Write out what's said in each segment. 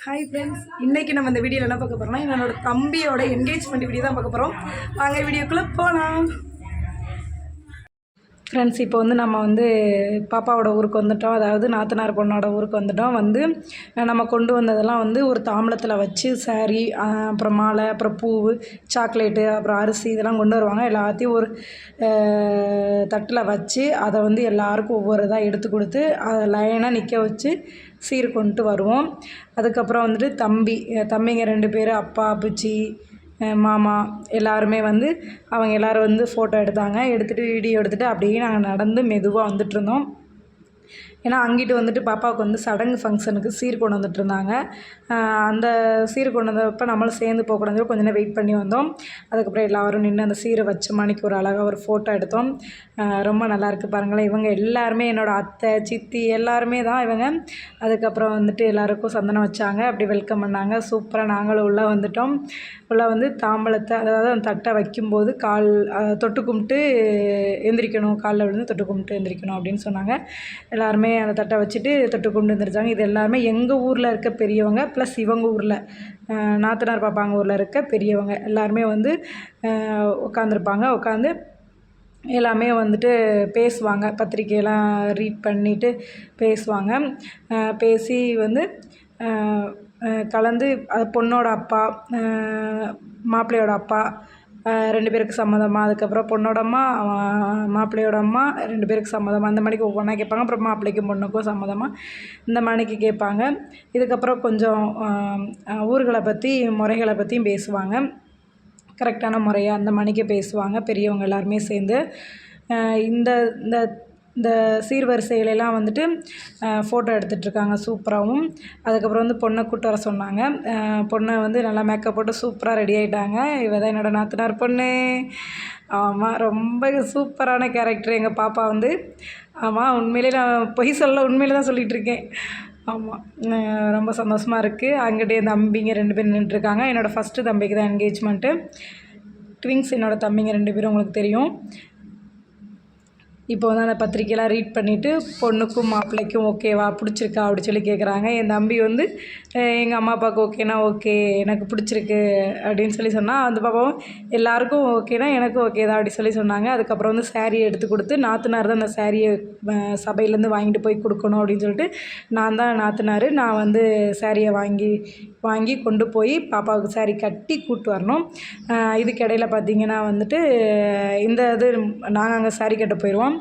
Hi friends, இன்றைக்கி நம்ம இந்த வீடியோவில் என்ன பார்க்க போகிறோம்னா என்னோட தம்பியோட என்கேஜ்மெண்ட் வீடியோ தான் பார்க்க போகிறோம். வாங்க வீடியோக்குள்ளே போகலாம். ஃப்ரெண்ட்ஸ், இப்போ நம்ம பாப்பாவோட ஊருக்கு வந்துட்டோம். அதாவது நாத்தனார் பொண்ணோட ஊருக்கு வந்துட்டோம். நம்ம கொண்டு வந்ததெல்லாம் ஒரு தாம்பளத்தில் வச்சு சாரீ, அப்புறம் மாலை, அப்புறம் பூவு, சாக்லேட்டு, அப்புறம் அரிசி இதெல்லாம் கொண்டு வருவாங்க. எல்லாத்தையும் ஒரு தட்டில் வச்சு அதை எல்லாருக்கும் ஒவ்வொரு இதாக எடுத்து கொடுத்து அதை லைனாக நிற்க வச்சு சீர் கொண்டுட்டு வருவோம். அதுக்கப்புறம் தம்பிங்க 2 பேர், அப்பா, அப்புச்சி, மாமா எல்லாருமே அவங்க எல்லோரும் ஃபோட்டோ எடுத்தாங்க. எடுத்துகிட்டு வீடியோ எடுத்துகிட்டு அப்படியே நாங்கள் நடந்து மெதுவாக வந்துட்டுருந்தோம். ஏன்னா அங்கிட்டு பாப்பாவுக்கு சடங்கு ஃபங்க்ஷனுக்கு சீர் கொண்டு வந்துட்டுருந்தாங்க. அந்த சீர் கொண்டு வந்தப்போ நம்மளும் சேர்ந்து போகக்கூடாது, கொஞ்ச நேரம் வெயிட் பண்ணி வந்தோம். அதுக்கப்புறம் எல்லோரும் நின்று அந்த சீரை வச்ச மணிக்கு ஒரு அழகாக ஒரு ஃபோட்டோ எடுத்தோம். ரொம்ப நல்லாயிருக்கு பாருங்களேன். இவங்க எல்லாருமே என்னோடய அத்தை, சித்தி எல்லாருமே தான் இவங்க. அதுக்கப்புறம் எல்லாருக்கும் சந்தனம் வச்சாங்க, அப்படி வெல்கம் பண்ணாங்க. சூப்பராக நாங்களும் உள்ளே வந்துட்டோம். உள்ளே தாம்பலத்தை, அதாவது அந்த தட்டை வைக்கும்போது தொட்டு கும்பிட்டு எந்திரிக்கணும், காலில் விழுந்து தொட்டு கும்பிட்டு எந்திரிக்கணும் அப்படின்னு சொன்னாங்க. எல்லாருமே அந்த தட்டை வச்சுட்டு தொட்டு கும்பிட்டு எந்திரிச்சாங்க. இது எல்லாமே எங்கள் ஊரில் இருக்க பெரியவங்க, ப்ளஸ் இவங்க ஊரில் நாத்தனார் பாப்பாங்க ஊரில் இருக்க பெரியவங்க எல்லாருமே உட்காந்துருப்பாங்க. உட்காந்து எல்லாமே பேசுவாங்க. பத்திரிக்கையெல்லாம் ரீட் பண்ணிவிட்டு பேசுவாங்க. பேசி கலந்து பொண்ணோட அப்பா, மாப்பிள்ளையோட அப்பா 2 பேருக்கு சம்மதமா, அதுக்கப்புறம் பொண்ணோட அம்மா, மாப்பிள்ளையோட அம்மா 2 பேருக்கு சம்மதமா, அந்த மணிக்கு ஒவ்வொன்றா கேட்பாங்க. அப்புறம் மாப்பிள்ளைக்கும் பொண்ணுக்கும் சம்மதமா இந்த மணிக்கு கேட்பாங்க. இதுக்கப்புறம் கொஞ்சம் ஊர்களை பற்றி, முறைகளை பற்றியும் பேசுவாங்க. கரெக்டான முறையாக அந்த மணிக்கு பேசுவாங்க பெரியவங்க எல்லாருமே சேர்ந்து. இந்த இந்த இந்த சீர்வரிசையிலலாம் ஃபோட்டோ எடுத்துகிட்ருக்காங்க சூப்பராகவும். அதுக்கப்புறம் பொண்ணை கூட்டு வர சொன்னாங்க. பொண்ணை நல்லா மேக்கப் போட்டு சூப்பராக ரெடி ஆகிட்டாங்க. இவ தான் என்னோடய நாத்தனார் பொண்ணு. ஆமாம், ரொம்ப சூப்பரான கேரக்டர் எங்கள் பாப்பா. ஆமாம், உண்மையிலே நான் பொய் சொல்ல, உண்மையிலே தான் சொல்லிகிட்ருக்கேன். ஆமாம், ரொம்ப சந்தோஷமாக இருக்குது. அங்கிட்டே தம்பிங்க 2 பேர் நின்றுட்டுருக்காங்க. என்னோடய ஃபஸ்ட்டு தம்பிக்கு தான் என்கேஜ்மெண்ட்டு. ட்வின்ஸ் என்னோடய தம்பிங்க 2 பேரும் உங்களுக்கு தெரியும். இப்போ அந்த பத்திரிக்கையெல்லாம் ரீட் பண்ணிவிட்டு பொண்ணுக்கும் மாப்பிள்ளைக்கும் ஓகேவா, பிடிச்சிருக்கா அப்படி சொல்லி கேட்குறாங்க. என் தம்பி எங்கள் அம்மா அப்பாவுக்கு ஓகேனா ஓகே, எனக்கு பிடிச்சிருக்கு அப்படின்னு சொல்லி சொன்னால், அந்த பாப்பாவும் எல்லாருக்கும் ஓகேனா எனக்கும் ஓகே தான் அப்படி சொல்லி சொன்னாங்க. அதுக்கப்புறம் சாரீ எடுத்து கொடுத்து, நாத்தனார் தான் அந்த சாரியை சபையிலேருந்து வாங்கிட்டு போய் கொடுக்கணும் அப்படின்னு சொல்லிட்டு, நான் தான் நாத்தனார். நான் சாரியை வாங்கி கொண்டு போய் பாப்பாவுக்கு சாரீ கட்டி கூப்பிட்டு வரணும். இதுக்கிடையில் பார்த்திங்கன்னா இந்த நாங்கள் அங்கே சாரீ கட்ட போயிடுவோம்.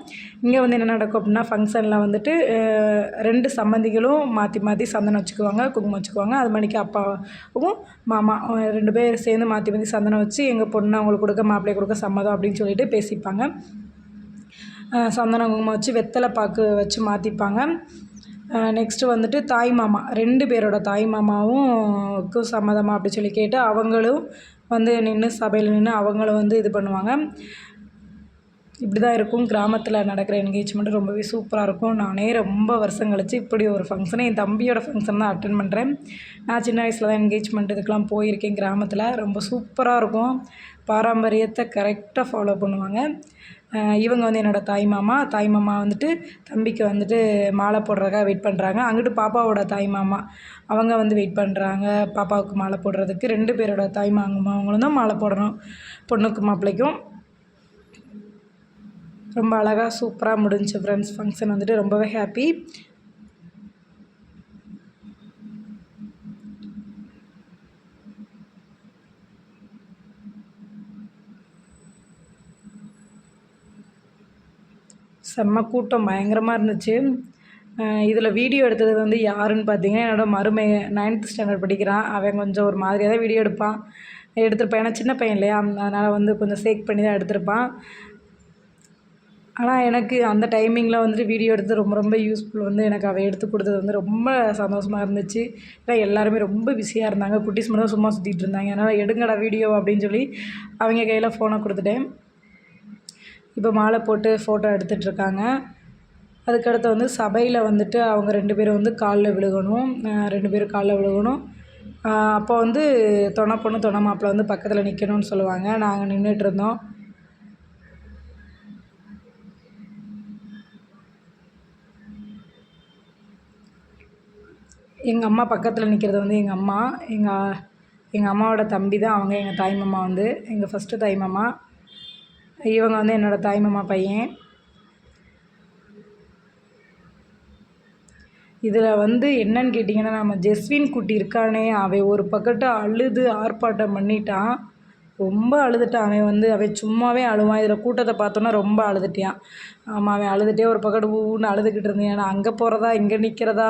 இங்கே என்ன நடக்கும் அப்படின்னா, ஃபங்க்ஷனில் 2 சம்பந்திகளும் மாற்றி மாற்றி சந்தனம் வச்சுக்குவாங்க, குங்குமம் வச்சுக்குவாங்க. அது மணிக்கு அப்பாவும் மாமா 2 பேர் சேர்ந்து மாற்றி மாற்றி சந்தனம் வச்சு எங்கள் பொண்ணு அவங்களுக்கு கொடுக்க, மாப்பிள்ளையை கொடுக்க சம்மதம் அப்படின்னு சொல்லிட்டு பேசிப்பாங்க. சந்தனம் குங்குமம் வச்சு வெத்தலை பாக்கு வச்சு மாற்றிப்பாங்க. நெக்ஸ்ட்டு தாய் மாமா 2 பேரோட தாய் மாமாவும் சம்மதமாக அப்படி சொல்லி கேட்டு அவங்களும் நின்று சபையில் நின்று அவங்களும் இது பண்ணுவாங்க. இப்படி தான் இருக்கும் கிராமத்தில் நடக்கிற என்கேஜ்மெண்ட். ரொம்பவே சூப்பராக இருக்கும். நானே ரொம்ப வருஷம் கழிச்சு இப்படி ஒரு ஃபங்க்ஷனை என் தம்பியோட ஃபங்க்ஷன் தான் அட்டென்ட் பண்ணுறேன். நான் சின்ன வயசில் தான் என்கேஜ்மெண்ட் இதுக்கெலாம் போயிருக்கேன் கிராமத்தில். ரொம்ப சூப்பராக இருக்கும். பாரம்பரியத்தை கரெக்டாக ஃபாலோ பண்ணுவாங்க. இவங்க என்னோடய தாய் மாமா. தாய் மாமா தம்பிக்கு மாலை போடுறதுக்காக வெயிட் பண்ணுறாங்க. அங்கிட்டு பாப்பாவோட தாய் மாமா அவங்க வெயிட் பண்ணுறாங்க பாப்பாவுக்கு மாலை போடுறதுக்கு. 2 பேரோட தாய் மாமாவங்களும் தான் மாலை போடணும், பொண்ணுக்கும் மாப்பிள்ளைக்கும். ரொம்ப அழகாக சூப்பராக முடிஞ்சுச்சு ஃப்ரெண்ட்ஸ். ஃபங்க்ஷன் ரொம்பவே ஹாப்பி. செம்ம கூட்டம் பயங்கரமாக இருந்துச்சு. இதில் வீடியோ எடுத்தது யாருன்னு பார்த்தீங்கன்னா, என்னோடய மருமகன் 9th ஸ்டாண்டர்ட் படிக்கிறான். அவன் கொஞ்சம் ஒரு மாதிரியாக தான் வீடியோ எடுத்திருப்பான். ஏன்னா சின்ன பையன் இல்லையா, அதனால் கொஞ்சம் சேக் பண்ணி தான் எடுத்திருப்பான். ஆனால் எனக்கு அந்த டைமிங்கில் வீடியோ எடுத்து ரொம்ப ரொம்ப யூஸ்ஃபுல். எனக்கு அவள் எடுத்து கொடுத்தது ரொம்ப சந்தோஷமாக இருந்துச்சு. ஏன்னா எல்லாருமே ரொம்ப பிஸியாக இருந்தாங்க. குட்டீஸ் மட்டும் சும்மா சுற்றிட்டு இருந்தாங்க. அதனால் எடுங்கடா வீடியோ அப்படின்னு சொல்லி அவங்க கையில் ஃபோனை கொடுத்துட்டேன். இப்போ மாலை போட்டு ஃபோட்டோ எடுத்துகிட்ருக்காங்க. அதுக்கடுத்து சபையில் அவங்க 2 பேரும் காலில் விழுகணும். 2 பேரும் காலில் விழுகணும். அப்போ துணை பொண்ணு துணை மாப்பிள்ளை பக்கத்தில் நிற்கணும்னு சொல்லுவாங்க. நாங்கள் நின்றுட்டுருந்தோம். எங்கள் அம்மா பக்கத்தில் நிற்கிறது வந்து எங்கள் அம்மா. எங்கள் அம்மாவோட தம்பி தான் அவங்க. எங்கள் தாய் மாமா வந்து எங்கள் ஃபஸ்ட்டு தாய் மாமா. இவங்க வந்து என்னோடய தாய் மாமா பையன். இதில் வந்து என்னன்னு கேட்டிங்கன்னா, நம்ம ஜெஸ்வின் குட்டி இருக்கானே, அவன் ஒரு பக்கட்டு அழுது ஆர்ப்பாட்டம் பண்ணிட்டான். ரொம்ப அழுதுட்டான். அவன் சும்மாவே அழுவான். இதில் கூட்டத்தை பார்த்தோன்னா ரொம்ப அழுதுட்டான். ஆமாம், அவன் அழுதுகிட்டே ஒரு பக்கத்து ஊன்னு அழுதுகிட்டு இருந்தேன். நான் அங்கே போகிறதா இங்கே நிற்கிறதா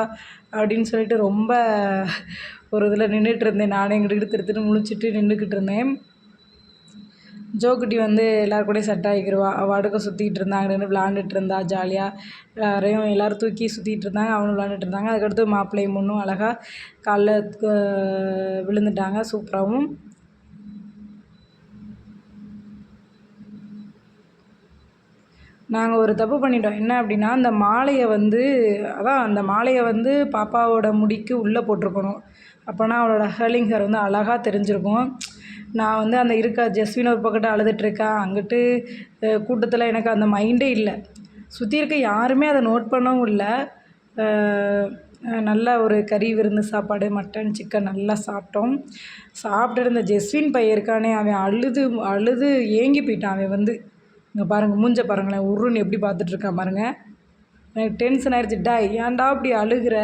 அப்படின்னு சொல்லிட்டு ரொம்ப ஒரு இதில் நின்றுட்டு இருந்தேன். நானே இங்கிட்டு திருத்துட்டு முழிச்சிட்டு நின்றுக்கிட்டு இருந்தேன். ஜோக்குட்டி வந்து எல்லார் கூடயும் செட் ஆகிக்கிடுவா. அவள் அடுக்க சுற்றிக்கிட்டு இருந்தாங்க, நின்று விளாண்டுட்டு இருந்தா ஜாலியாக. எல்லோரும் தூக்கி சுற்றிட்டு இருந்தாங்க, அவனும் விளாண்டுட்டு இருந்தாங்க. அதுக்கடுத்து மாப்பிள்ளையும் பொண்ணும் அழகாக காலைல விழுந்துட்டாங்க சூப்பராகவும். நாங்கள் ஒரு தப்பு பண்ணிட்டோம். என்ன அப்படின்னா, அந்த மாலையை வந்து பாப்பாவோட முடிக்கு உள்ளே போட்டிருக்கணும். அப்போனா அவளோட ஹேர்லிங் ஹேர் வந்து அழகாக தெரிஞ்சிருக்கும். நான் வந்து அந்த ஜெஸ்வின் ஒரு பக்கத்து அழுதுட்டுருக்கா. அங்கிட்டு கூட்டத்தில் எனக்கு அந்த மைண்டே இல்லை. சுற்றி இருக்க யாருமே அதை நோட் பண்ணவும் இல்லை. நல்லா ஒரு கறி விருந்து சாப்பாடு, மட்டன், சிக்கன் நல்லா சாப்பிட்டோம். சாப்பிட்டுட்டு இருந்த ஜெஸ்வின் பையன் இருக்கானே, அவன் அழுது அழுது ஏங்கி போயிட்டான். அவன் வந்து இங்கே பாருங்கள், மூஞ்ச பாருங்களேன், உருன்னு எப்படி பார்த்துட்ருக்கான் பாருங்கள். எனக்கு டென்ஷன் ஆயிடுச்சு. ஏன்டா இப்படி அழுகிற?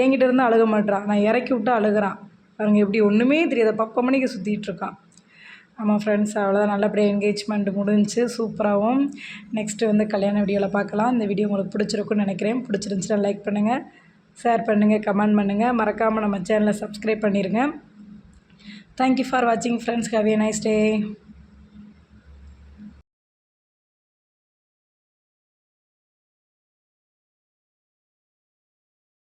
என்கிட்ட இருந்து அழுக மாட்றான், நான் இறக்கி விட்டு அழுகிறான் பாருங்கள். எப்படி ஒன்றுமே தெரியாத பப்ப மணிக்கு சுற்றிட்டுருக்கான். ஆமாம் ஃப்ரெண்ட்ஸ், அவ்வளோதான். நல்லபடியாக என்கேஜ்மெண்ட் முடிஞ்சிச்சு சூப்பராகவும். நெக்ஸ்ட்டு வந்து கல்யாண வீடியோவில் பார்க்கலாம். இந்த வீடியோ உங்களுக்கு பிடிச்சிருக்குன்னு நினைக்கிறேன். பிடிச்சிருந்துச்சுன்னா லைக் பண்ணுங்கள், ஷேர் பண்ணுங்கள், கமெண்ட் பண்ணுங்கள். மறக்காமல் நம்ம சேனலை சப்ஸ்கிரைப் பண்ணிடுங்க. தேங்க்யூ ஃபார் வாட்சிங் friends. Have a nice day.